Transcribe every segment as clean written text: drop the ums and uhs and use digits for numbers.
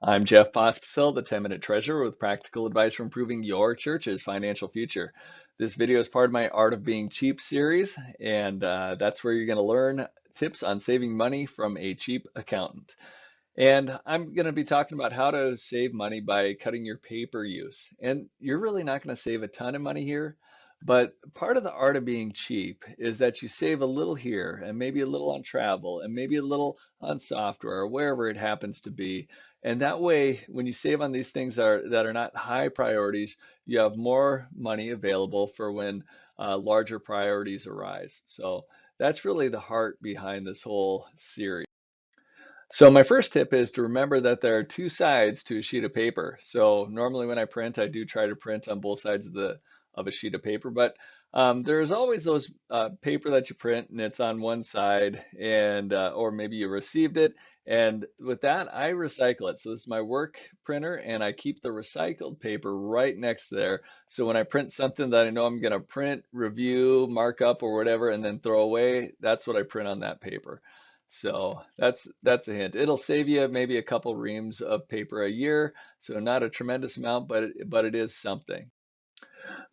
I'm Jeff Pospisil, the 10-Minute Treasurer with practical advice for improving your church's financial future. This video is part of my Art of Being Cheap series, and that's where you're going to learn tips on saving money from a cheap accountant. And I'm going to be talking about how to save money by cutting your paper use. And you're really not going to save a ton of money here, but part of the art of being cheap is that you save a little here and maybe a little on travel and maybe a little on software or wherever it happens to be. And that way, when you save on these things that are not high priorities, you have more money available for when larger priorities arise. So that's really the heart behind this whole series. So my first tip is to remember that there are two sides to a sheet of paper. So normally when I print, I do try to print on both sides of a sheet of paper, but there's always those paper that you print and it's on one side, and or maybe you received it, and with that I recycle it. So this is my work printer, and I keep the recycled paper right next there. So when I print something that I know I'm going to print, review, mark up, or whatever, and then throw away, that's what I print on that paper. So that's a hint. It'll save you maybe a couple reams of paper a year, so not a tremendous amount, but it is something.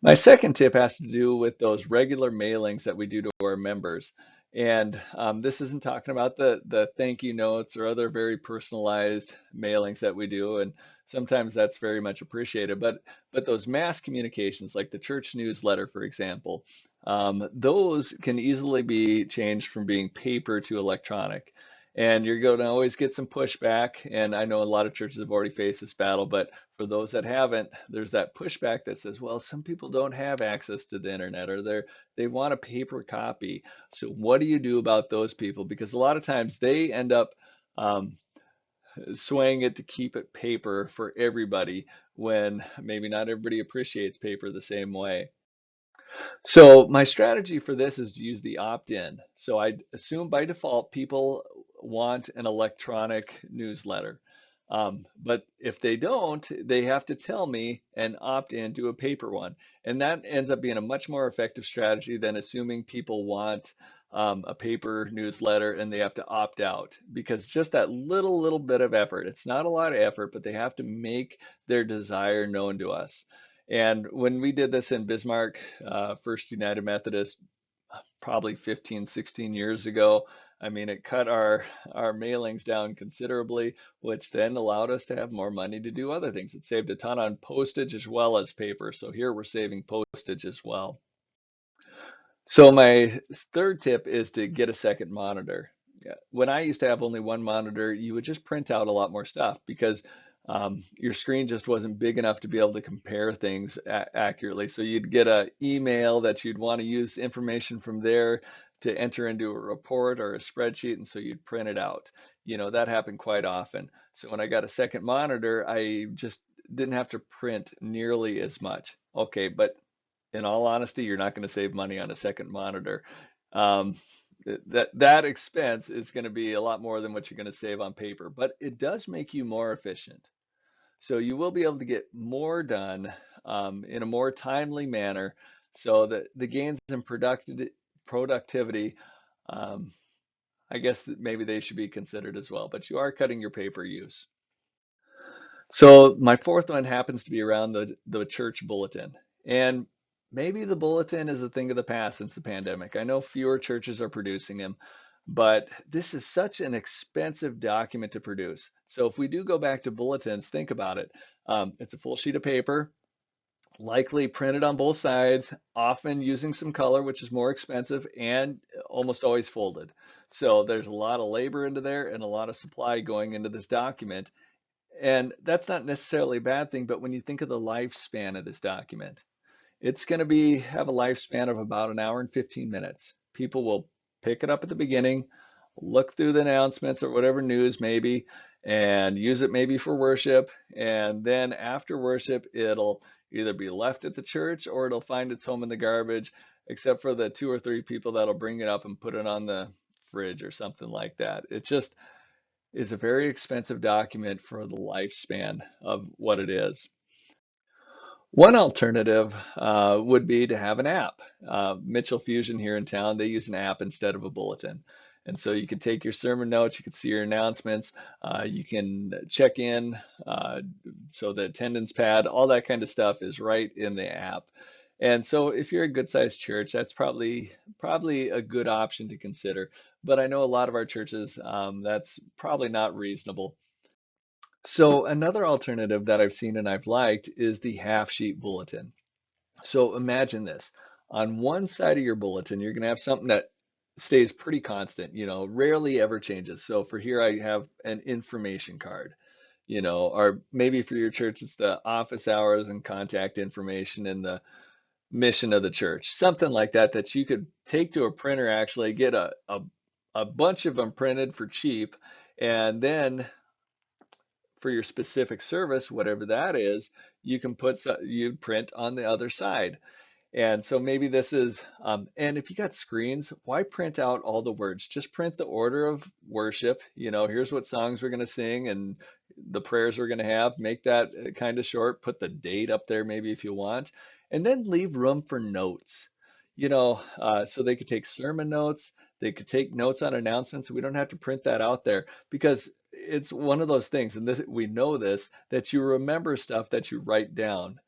My second tip has to do with those regular mailings that we do to our members. And this isn't talking about the thank you notes or other very personalized mailings that we do. And sometimes that's very much appreciated. But those mass communications, like the church newsletter, for example, those can easily be changed from being paper to electronic. And you're going to always get some pushback. And I know a lot of churches have already faced this battle, but for those that haven't, there's that pushback that says, well, some people don't have access to the internet, or they want a paper copy. So what do you do about those people? Because a lot of times they end up um, swaying it to keep it paper for everybody when maybe not everybody appreciates paper the same way. So my strategy for this is to use the opt-in. So I assume by default people want an electronic newsletter. But if they don't, they have to tell me and opt in to a paper one. And that ends up being a much more effective strategy than assuming people want a paper newsletter and they have to opt out, because just that little bit of effort, it's not a lot of effort, but they have to make their desire known to us. And when we did this in Bismarck, First United Methodist, probably 15, 16 years ago, I mean, it cut our mailings down considerably, which then allowed us to have more money to do other things. It saved a ton on postage as well as paper. So here we're saving postage as well. So my third tip is to get a second monitor. Yeah, when I used to have only one monitor, you would just print out a lot more stuff because your screen just wasn't big enough to be able to compare things accurately. So you'd get an email that you'd want to use information from there to enter into a report or a spreadsheet, and so you'd print it out. You know, that happened quite often. So when I got a second monitor, I just didn't have to print nearly as much. Okay, but in all honesty, you're not going to save money on a second monitor. Um, that expense is going to be a lot more than what you're going to save on paper, but it does make you more efficient. So you will be able to get more done in a more timely manner. So that the gains in productivity, um, I guess that maybe they should be considered as well. But you are cutting your paper use. So my fourth one happens to be around the church bulletin. And maybe the bulletin is a thing of the past since the pandemic. I know fewer churches are producing them, but this is such an expensive document to produce. So if we do go back to bulletins, think about it. It's a full sheet of paper, likely printed on both sides, often using some color, which is more expensive, and almost always folded. So there's a lot of labor into there and a lot of supply going into this document. And that's not necessarily a bad thing, but when you think of the lifespan of this document, it's going to be have a lifespan of about an hour and 15 minutes. People will pick it up at the beginning, look through the announcements or whatever news maybe, and use it maybe for worship. And then after worship, it'll either be left at the church or it'll find its home in the garbage, except for the two or three people that'll bring it up and put it on the fridge or something like that. It just is a very expensive document for the lifespan of what it is. One alternative would be to have an app. Mitchell Fusion here in town, they use an app instead of a bulletin. And so you can take your sermon notes, you can see your announcements, you can check in, uh, so the attendance pad, all that kind of stuff is right in the app. And so if you're a good sized church, that's probably a good option to consider. But I know a lot of our churches, that's probably not reasonable. So another alternative that I've seen and I've liked is the half sheet bulletin. So imagine this. On one side of your bulletin, you're going to have something that stays pretty constant, rarely ever changes. So for here, I have an information card, or maybe for your church, it's the office hours and contact information and the mission of the church, something like that, that you could take to a printer, actually get a bunch of them printed for cheap. And then for your specific service, whatever that is, you can you print on the other side. And so maybe this is, and if you got screens, why print out all the words? Just print the order of worship. Here's what songs we're going to sing and the prayers we're going to have. Make that kind of short. Put the date up there maybe if you want, and then leave room for notes. So they could take sermon notes. They could take notes on announcements. We don't have to print that out there because it's one of those things, and we know this, that you remember stuff that you write down.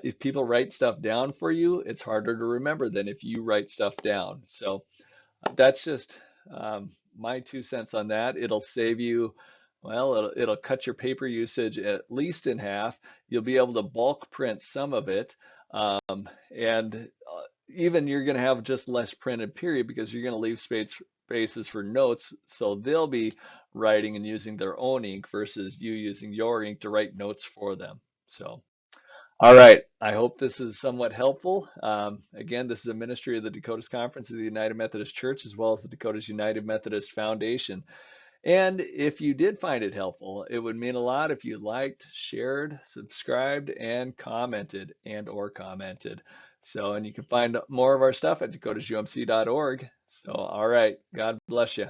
If people write stuff down for you, it's harder to remember than if you write stuff down. So that's just my 2 cents on that. It'll save you, well, it'll cut your paper usage at least in half. You'll be able to bulk print some of it. And even you're going to have just less printed period because you're going to leave spaces for notes. So they'll be writing and using their own ink versus you using your ink to write notes for them. So. All right. I hope this is somewhat helpful. Again, this is a ministry of the Dakotas Conference of the United Methodist Church, as well as the Dakotas United Methodist Foundation. And if you did find it helpful, it would mean a lot if you liked, shared, subscribed, and commented. So, and you can find more of our stuff at dakotasumc.org. So, all right. God bless you.